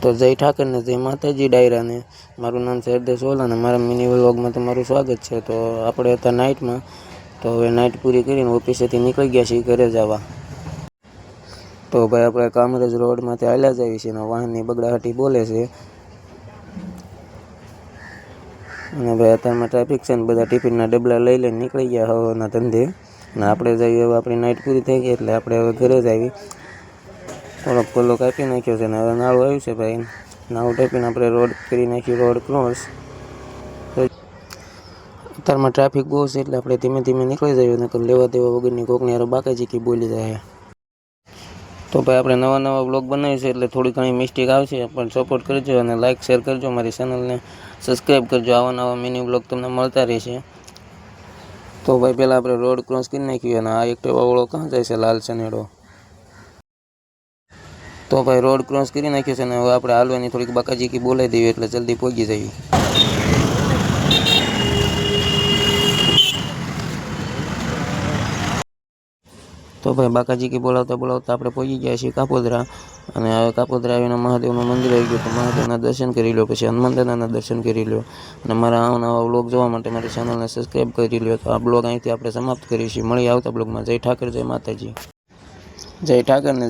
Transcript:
તો જય ઠાકર ને જય માતાજી ડાયરાને। મારું નામ છે હરદેશ ઓલા ને મારા મિની વ્લોગમાં તમારું સ્વાગત છે। તો આપણે હતા નાઇટમાં, તો હવે નાઇટ પૂરી કરીને ઓફિસેથી નીકળી ગયા છીએ ઘરે જવા। તો ભાઈ આપણે કામરેજ રોડમાંથી હાલ્યા જઈએ છીએ ને વાહનની બગડાહટી બોલે છે। અને ભાઈ અત્યારમાં ટ્રાફિક છે ને બધા ટિફિનના ડબલા લઈ લઈને નીકળી ગયા હવાના ધંધે। અને આપણે જઈએ હવે આપણી નાઇટ પૂરી થઈ ગઈ એટલે આપણે હવે ઘરે જ આવી। થોડોક પલ્લો કાપી નાખ્યો છે ને હવે નાળું આવ્યું છે ભાઈ। નાળું ટાપીને આપણે રોડ કરી નાખ્યું રોડ ક્રોસ। અત્યારમાં ટ્રાફિક બહુ છે એટલે આપણે ધીમે ધીમે નીકળી જઈએ નકર લેવા દેવા વગરની કોકની હારે બાકાજીકી બોલી જાય। તો ભાઈ આપણે નવા વ્લોગ બનાવીએ છીએ એટલે થોડી ઘણી મિસ્ટેક આવશે, પણ સપોર્ટ કરજો અને લાઇક શેર કરજો, મારી ચેનલને સબસ્ક્રાઈબ કરજો। આવા મિની વ્લોગ તમને મળતા રહેશે। તો ભાઈ પહેલાં આપણે રોડ ક્રોસ કરી નાખ્યું અને આ એક્ટિવા વાળો ક્યાં જાય છે લાલ સનેડો। તો ભાઈ રોડ ક્રોસ કરી નાખ્યું છે ને હવે આપણે હાલવાની થોડીક બાકાજીકી બોલાવી દઈએ એટલે જલ્દી પહોંચી જઈએ। તો ભાઈ બાકાજીકી બોલાવતા આપણે પહોંચી ગયા છીએ કાપોદ્રા। અને હવે કાપોદ્રા આવીને મહાદેવનું મંદિર આવી ગયું, તો મહાદેવના દર્શન કરી લો, પછી હનુમાન દાદાના દર્શન કરી લો। અને મારા નવા વ્લોગ જોવા માટે મારી ચેનલને સબસ્ક્રાઈબ કરી લો। તો આ બ્લોગ અહીંથી આપણે સમાપ્ત કરીએ છીએ, મળીએ આવતા બ્લોગમાં। જય ઠાકર, જય માતાજી, જય ઠાકર ને